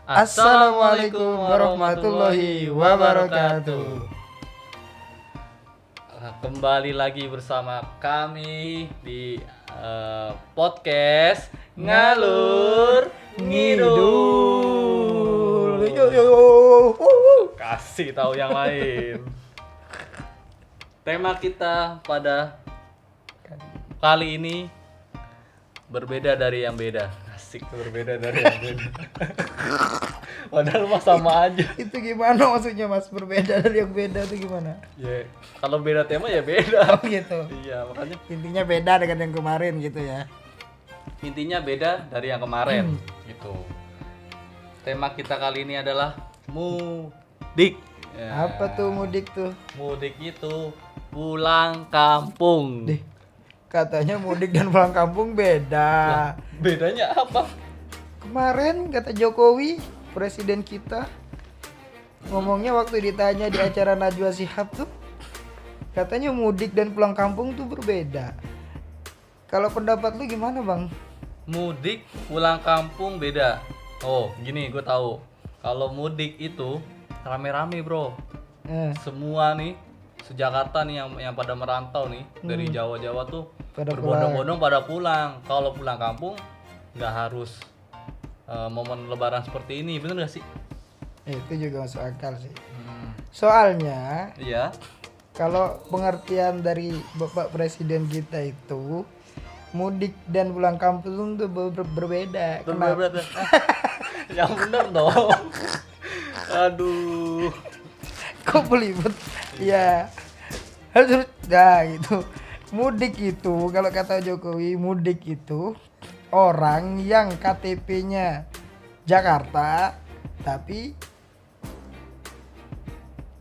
Assalamualaikum warahmatullahi wabarakatuh. Kembali lagi bersama kami di podcast Ngalur Ngidul. Kasih tahu yang lain. Tema kita pada kali ini berbeda dari yang beda. Asik, berbeda dari yang beda. Padahal mah sama aja. Itu gimana maksudnya Mas, berbeda dari yang beda itu gimana? Ya, kalau beda tema ya beda. Oh gitu. Iya, makanya Intinya beda dengan yang kemarin gitu ya. intinya beda dari yang kemarin gitu. Tema kita kali ini adalah mudik. Ya. Apa tuh mudik tuh? Mudik itu pulang kampung. Deh, katanya mudik dan pulang kampung beda. Lah, bedanya apa? Kemarin kata Jokowi, presiden kita, ngomongnya waktu ditanya di acara Najwa Shihab tuh, katanya mudik dan pulang kampung tuh berbeda. Kalau pendapat lu gimana bang? Mudik pulang kampung beda. Oh, gini gue tahu. Kalau mudik itu rame-rame, Bro. Semua nih se-Jakarta nih yang pada merantau nih dari Jawa-Jawa tuh Pada berbondong-bondong pada pulang. Kalau pulang kampung nggak harus momen lebaran seperti ini, bener gak sih? Itu juga masuk akal sih. Soalnya Iya. kalau pengertian dari Bapak Presiden kita itu, mudik dan pulang kampung itu berbeda. Kenapa? Bener-bener. Yang bener dong. Aduh. Kok belibet? Ya harus gitu. Mudik itu kalau kata Jokowi, mudik itu orang yang KTP-nya Jakarta tapi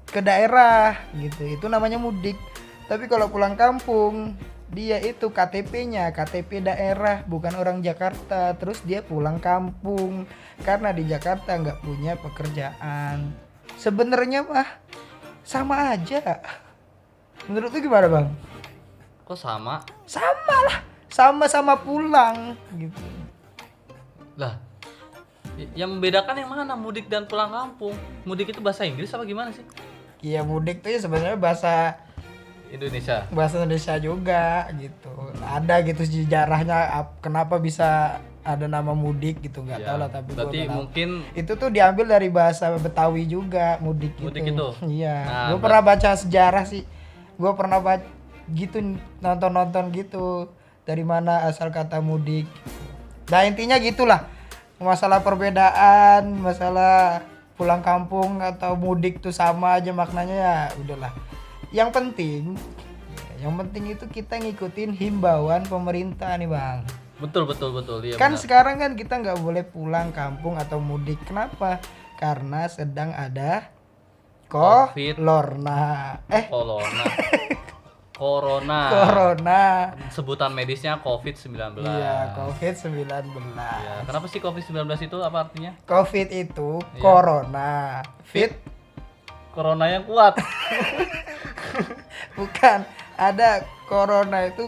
ke daerah gitu, itu namanya mudik. Tapi kalau pulang kampung, dia itu KTP-nya KTP daerah, bukan orang Jakarta, terus dia pulang kampung karena di Jakarta nggak punya pekerjaan. Sebenarnya mah sama aja. Menurut lu gimana bang? Kok sama? Sama lah, sama-sama pulang gitu. Lah, yang membedakan yang mana mudik dan pulang kampung? Mudik itu bahasa Inggris apa gimana sih? Iya, mudik tuh ya sebenarnya bahasa Indonesia juga gitu. Ada gitu sejarahnya kenapa bisa ada nama mudik gitu, nggak Ya, tahu lah, tapi berarti gua mungkin itu tuh diambil dari bahasa Betawi juga, mudik itu. Iya. Nah, Gue pernah baca sejarah sih. Gue pernah baca gitu, nonton gitu dari mana asal kata mudik. Nah, intinya gitulah. Masalah perbedaan, masalah pulang kampung atau mudik tuh sama aja maknanya, ya udahlah. Yang penting itu kita ngikutin himbauan pemerintah nih bang. betul iya. Kan benar. sekarang kan kita nggak boleh pulang kampung atau mudik. Kenapa? Karena sedang ada Covid. Corona. Sebutan medisnya COVID-19. Iya, COVID-19. Ya, kenapa sih COVID-19 itu apa artinya? Covid itu Iya. corona, Corona yang kuat. bukan. Ada corona itu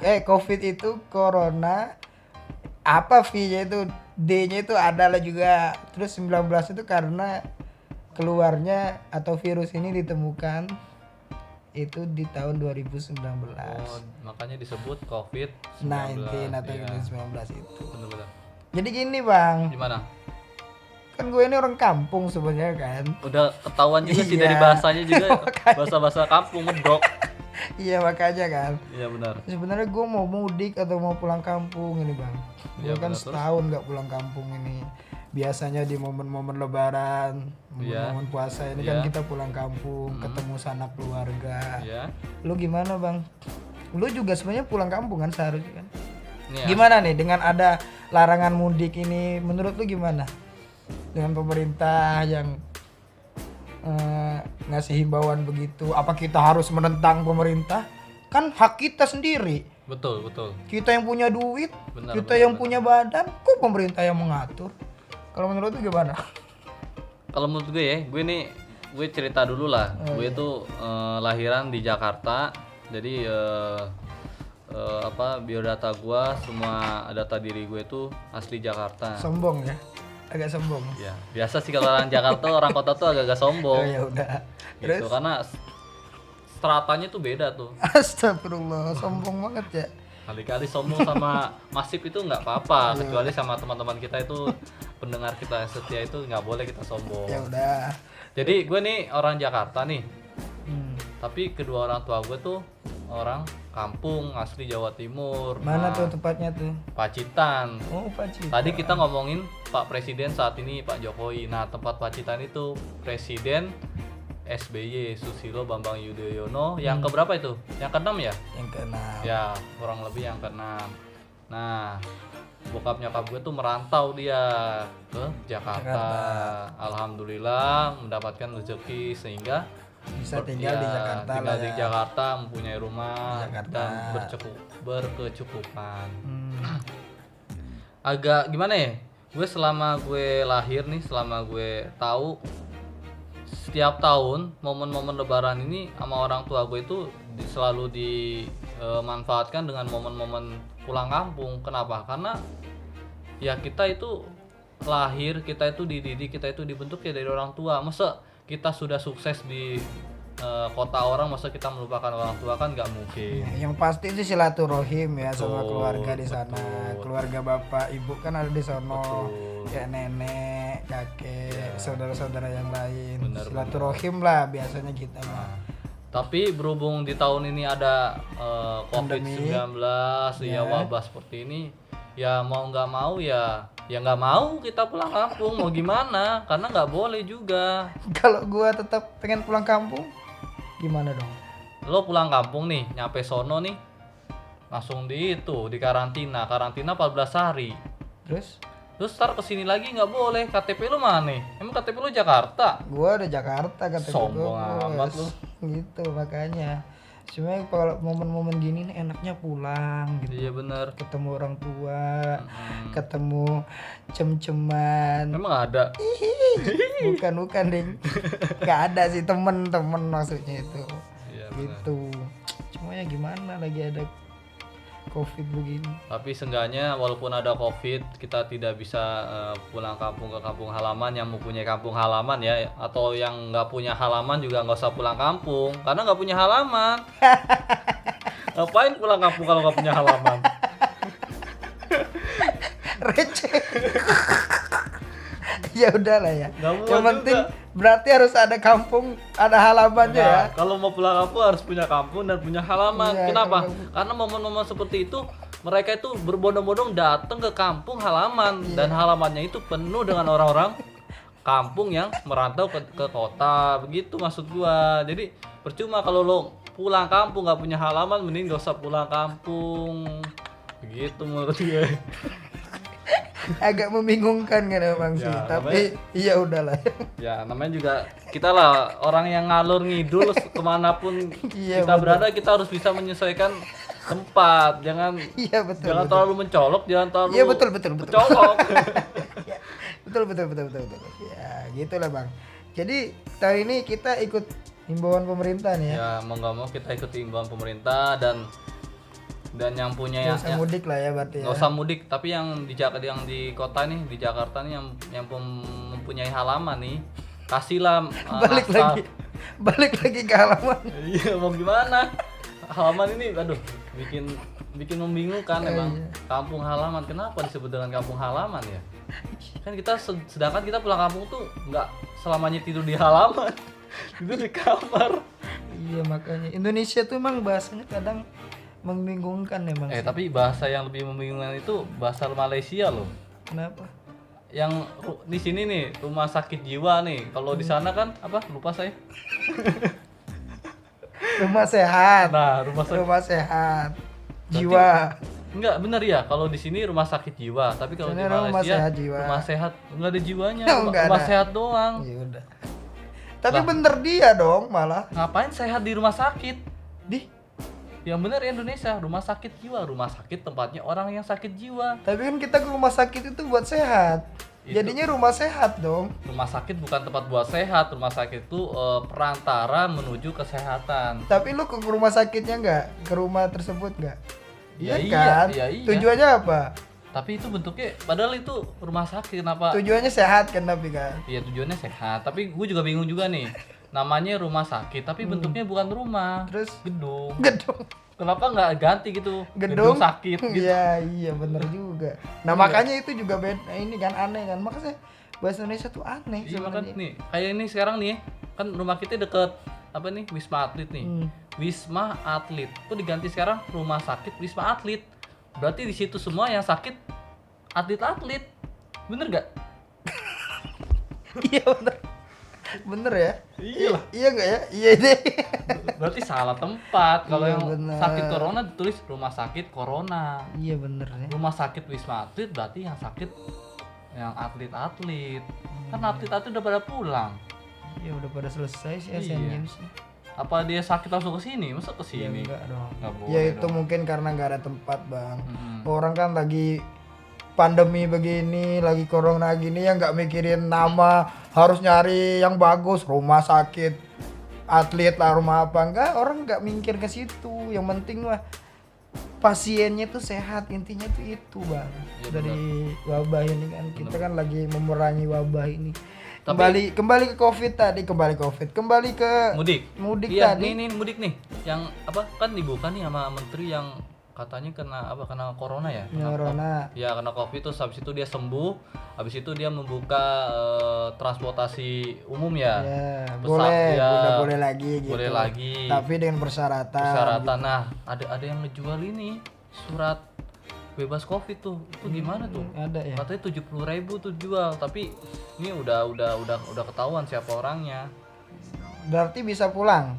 Covid itu corona, apa V-nya itu, D-nya itu adalah juga. Terus 19 itu karena keluarnya atau virus ini ditemukan itu di tahun 2019. Oh, makanya disebut COVID-19. 19 atau Iya. 19 itu. Bener-bener. Jadi gini bang, Gimana? kan gue ini orang kampung sebenarnya kan. Udah ketahuan juga sih Iya. dari bahasanya juga, Makanya. bahasa-bahasa kampung medok. Iya makanya kan. Iya benar. Sebenarnya gue mau mudik atau mau pulang kampung ini bang. Gue Iya, kan benar. setahun nggak pulang kampung ini. Biasanya di momen-momen lebaran, Iya. momen puasa ini Iya. kan kita pulang kampung, ketemu sanak keluarga. Iya. Lu gimana bang? Lu juga sebenarnya pulang kampung kan seharusnya kan? Nih, Gimana nih dengan ada larangan mudik ini? Menurut lu gimana? Dengan pemerintah yang ngasih himbauan begitu, apa kita harus menentang pemerintah? Kan hak kita sendiri. Betul. Kita yang punya duit, Benar, kita benar, yang benar. punya badan, kok pemerintah yang mengatur? Kalau menurut lu gimana? Kalau menurut gue cerita dulu lah. Gue tuh lahiran di Jakarta. Jadi biodata gue, semua data diri gue tuh asli Jakarta. Sombong ya. agak sombong. Ya, biasa sih kalau orang Jakarta, orang kota tuh agak-agak sombong. Oh ya udah. Gitu, Terus karena stratanya tuh beda tuh. astagfirullah, sombong banget ya. Kali-kali sombong sama Masif itu nggak apa-apa, kecuali sama teman-teman kita itu, pendengar kita yang setia itu nggak boleh kita sombong. Ya udah. Jadi gue nih orang Jakarta nih, Hmm. tapi kedua orang tua gue tuh orang kampung asli Jawa Timur. Mana Nah, tuh tempatnya tuh? Pacitan. Oh, Pacitan. Tadi kita ngomongin Pak Presiden saat ini, Pak Jokowi. Nah, tempat Pacitan itu Presiden SBY Susilo Bambang Yudhoyono yang keberapa itu? Yang ke-6 ya? Yang keenam. Ya, kurang lebih yang ke-6. Nah, bokap nyokap gue tuh merantau dia ke Jakarta. Alhamdulillah mendapatkan rezeki sehingga Bisa tinggal di Jakarta tinggal lah di ya. Jakarta, mempunyai rumah Di Jakarta. dan berkecukupan. Hmm. Agak gimana ya? Gue selama gue lahir nih, selama gue tahu, setiap tahun momen-momen Lebaran ini sama orang tua gue itu selalu dimanfaatkan dengan momen-momen pulang kampung. Kenapa? Karena ya kita itu lahir, kita itu dididik, kita itu dibentuk ya dari orang tua. Masa kita sudah sukses di kota orang, masa kita melupakan orang tua, kan nggak mungkin. Yang pasti sih silaturahim ya sama Betul, keluarga di sana. betul. Keluarga bapak, ibu kan ada di sono. Betul. Ya nenek, kakek, saudara-saudara yang lain. Benar, Silaturahim lah biasanya kita mah. Tapi berhubung di tahun ini ada Pandemi. COVID-19, ya wabah seperti ini, ya mau nggak mau ya nggak mau kita pulang kampung, mau gimana? Karena nggak boleh juga. Kalau gua tetap pengen pulang kampung, gimana dong? Lo pulang kampung nih, nyampe sono nih, langsung di karantina 14 hari. Terus Terus ntar kesini lagi nggak boleh. KTP lu mana? Emang KTP lu Jakarta? gua ada Jakarta kata Sombong gua, amat bos. lu. Gitu makanya. Cuma kalau momen-momen gini nih enaknya pulang gitu. Iya bener. Ketemu orang tua, ketemu cem-ceman. Emang ada? Bukan ding. Gak ada sih, temen-temen maksudnya itu. Iya bener. Gitu. Cuma ya gimana lagi ada COVID begini. Tapi seenggaknya walaupun ada COVID, kita tidak bisa pulang kampung ke kampung halaman. Yang mempunyai kampung halaman ya, atau yang nggak punya halaman juga nggak usah pulang kampung, karena nggak punya halaman. Ngapain pulang kampung kalau nggak punya halaman? Receh. Ya udahlah ya. Nggak muat Yang penting juga. berarti harus ada kampung, ada halamannya ya. Nah, kalau mau pulang kampung harus punya kampung dan punya halaman. Iya, Kenapa? kalau- Karena momen-momen seperti itu mereka itu berbondong-bondong datang ke kampung halaman, dan halamannya itu penuh dengan orang-orang kampung yang merantau ke kota. Begitu maksud gua. Jadi percuma kalau lo pulang kampung nggak punya halaman, mending gak usah pulang kampung. Begitu menurut gue. Agak membingungkan kan emang sih, Ya, tapi iya udahlah. Ya namanya juga kita lah orang yang ngalur ngidul kemanapun Iya, kita berada, kita harus bisa menyesuaikan tempat. Jangan Iya betul. jangan terlalu mencolok, jangan terlalu Iya betul. mencolok. Betul. Ya, gitulah Bang. Jadi tahun ini kita ikut himbauan pemerintah nih ya. Ya mau nggak mau kita ikuti imbauan pemerintah, dan yang punya Nggak usah mudik lah ya berarti ya. nggak usah mudik, tapi yang di Jakarta, yang di kota nih, di Jakarta nih, yang mempunyai halaman nih, kasihlah Balik lagi ke halaman. Iya, mau gimana? Halaman ini aduh bikin membingungkan emang. Kampung halaman, kenapa disebut dengan kampung halaman ya? Kan kita sedangkan kita pulang kampung tuh nggak selamanya tidur di halaman. Tidur di kamar. Iya makanya Indonesia tuh emang bahasanya kadang membingungkan emang sih. Tapi bahasa yang lebih membingungkan itu bahasa Malaysia loh. Kenapa? Yang di sini nih rumah sakit jiwa nih. Kalau di sana kan apa? Lupa saya. Rumah sehat. Nah, rumah Sehat. Jiwa. enggak bener ya, kalau di sini rumah sakit jiwa, tapi kalau di Sana rumah Malaysia sehat jiwa. rumah sehat enggak ada jiwanya, Oh, enggak rumah ada. sehat doang. Ya udah. Tapi bener dia dong malah. Ngapain sehat di rumah sakit? Di. Yang bener Indonesia, rumah sakit jiwa, rumah sakit tempatnya orang yang sakit jiwa. Tapi kan kita ke rumah sakit itu buat sehat. Itu. Jadinya rumah sehat dong. Rumah sakit bukan tempat buat sehat, rumah sakit itu perantara menuju kesehatan. Tapi lu ke rumah sakitnya nggak? Ke rumah tersebut nggak? Ya Iya iya, kan? iya, iya. Tujuannya apa? Tapi itu bentuknya padahal itu rumah sakit, kenapa? Tujuannya sehat kan tapi kan. Iya tujuannya sehat, tapi gue juga bingung juga nih. Namanya rumah sakit, tapi bentuknya bukan rumah. Terus? Gedung. Gedung. Kenapa nggak ganti gitu? Gedung sakit gitu. Iya bener juga. Nah makanya itu juga ini kan aneh kan, makanya bahasa Indonesia tuh aneh Iya kan sebenarnya. nih, kayak ini sekarang nih, kan rumah kita deket apa nih, Wisma Atlet nih. Wisma Atlet. Kok diganti sekarang rumah sakit Wisma Atlet? Berarti di situ semua yang sakit atlet-atlet. Bener gak? Iya bener. Bener ya? Iya lah. Iya enggak ya? Iya deh. Berarti salah tempat. Kalau Iya, yang bener. sakit corona ditulis rumah sakit corona. Iya bener ya. Rumah sakit Wisma Atlet berarti yang sakit yang atlet-atlet. Kan atlet-atlet udah pada pulang. Ya udah pada selesai sih Iya. Asian Games. Apa dia sakit langsung ke sini? Masa ke Ya sini? enggak dong. Nggak boleh Ya itu dong. mungkin karena nggak ada tempat bang. Mm-mm. Orang kan lagi pandemi begini, lagi corona gini ya nggak mikirin nama, harus nyari yang bagus, rumah sakit, atlet lah, rumah apa enggak, orang nggak mikir ke situ. Yang penting mah pasiennya tuh sehat, intinya tuh itu bang. Iya, Dari wabah ini kan kita kan lagi memerangi wabah ini. Tapi- Kembali ke covid tadi, kembali ke Mudik Mudik iya, tadi. nih mudik nih yang apa kan dibuka nih sama menteri yang katanya kena corona ya, corona. ya kena covid, terus habis itu dia sembuh, habis itu dia membuka transportasi umum ya, Ya, Pesawat, boleh, ya, udah boleh lagi gitu. boleh lagi. Tapi dengan persyaratan. Persyaratan. Nah ada yang ngejual ini surat bebas covid tuh, itu gimana tuh? Ada ya. Katanya 70.000 tuh jual, tapi ini udah ketahuan siapa orangnya. Berarti bisa pulang.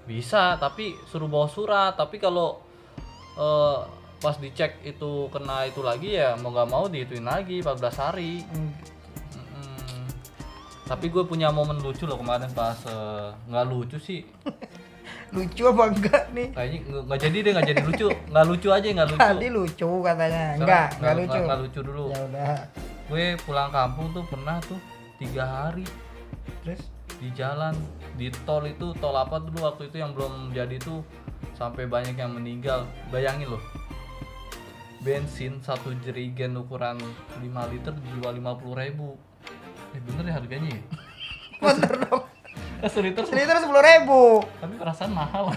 Bisa, tapi suruh bawa surat. Tapi kalau pas dicek itu kena itu lagi ya mau nggak mau dihituin lagi 14 hari. Mm-mm. Tapi gue punya momen lucu loh kemarin pas nggak lucu sih. Lucu apa enggak nih? Kayaknya nggak jadi deh, nggak jadi lucu. Nggak lucu aja, nggak lucu. Tadi lucu katanya. Enggak lucu. Nggak lucu dulu. Ya udah. Gue pulang kampung tuh pernah tuh 3 hari Terus di jalan di tol itu, tol apa dulu waktu itu yang belum jadi tuh, sampai banyak yang meninggal. Bayangin loh, bensin 1 jerigen ukuran 5 liter dijual 50.000. Bener ya harganya ya? bener dong. Seliter Seliter 10.000. tapi perasaan mahal.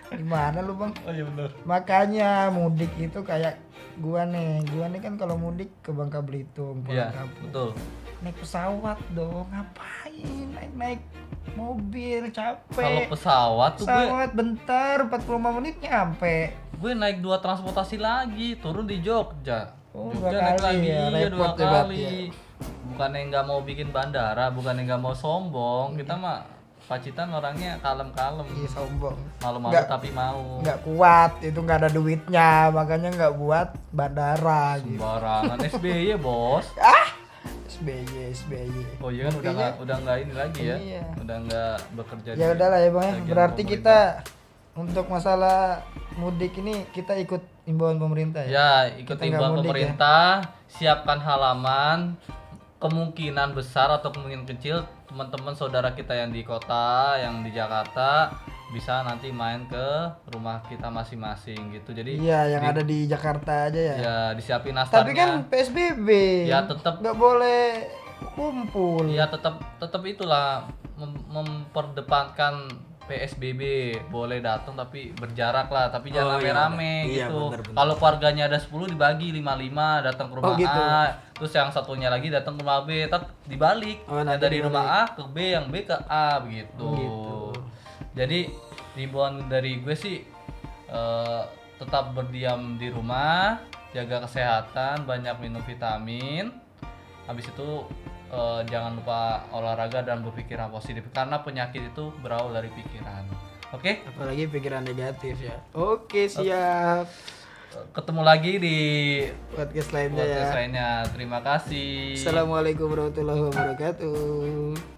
Gimana lu bang? Oh iya bener. Makanya mudik itu kayak gua nih kan kalau mudik ke Bangka Belitung pulang Iya kampung. betul. Naik pesawat dong, ngapain naik mobil, capek. Kalau pesawat tuh Pesawat bentar 45 menit nyampe. gue naik 2 transportasi lagi, turun di Jogja. Oh, Jogja 2 kali ya, iya, repot 2 ya berarti kali. ya. Bukannya nggak mau bikin bandara, bukannya nggak mau sombong, kita mah Pacitan orangnya kalem-kalem. Iya sombong. Malu-malu Nggak- tapi mau. Nggak kuat, itu nggak ada duitnya, makanya nggak buat bandara gitu. Sembarangan. SBY bos. SBY. Oh iya kan Buktinya- udah nggak ini lagi ya. Iya. Udah nggak bekerja. Ya udahlah ya bang ya. bagian Berarti pemerintah. kita untuk masalah mudik ini kita ikut imbauan pemerintah ya. Ya, ikut Kita nggak imbauan mudik ya. pemerintah, siapkan halaman. Kemungkinan besar atau kemungkinan kecil teman-teman saudara kita yang di kota, yang di Jakarta bisa nanti main ke rumah kita masing-masing gitu. Jadi Iya, yang ada di Jakarta aja ya. ya disiapin nastarnya. Tapi kan PSBB. Ya, tetap. nggak boleh kumpul. Ya tetap itulah memperdepankan PSBB, boleh datang tapi berjarak lah, tapi jangan Oh, iya, rame-rame bener. Iya, gitu. bener. Kalau keluarganya ada 10 dibagi 5-5 datang ke rumah Oh, gitu. A, terus yang satunya lagi datang ke rumah B, tetap dibalik. Oh, Yang nanti dari dibalik. rumah A ke B, yang B ke A begitu. Oh, gitu. Jadi himbauan dari gue sih tetap berdiam di rumah, jaga kesehatan, banyak minum vitamin. Habis itu jangan lupa olahraga dan berpikiran positif karena penyakit itu berawal dari pikiran. Oke? Apalagi pikiran negatif ya. Oke, siap. Ketemu lagi di Podcast lainnya ya. podcast lainnya. Terima kasih. Assalamualaikum warahmatullahi wabarakatuh.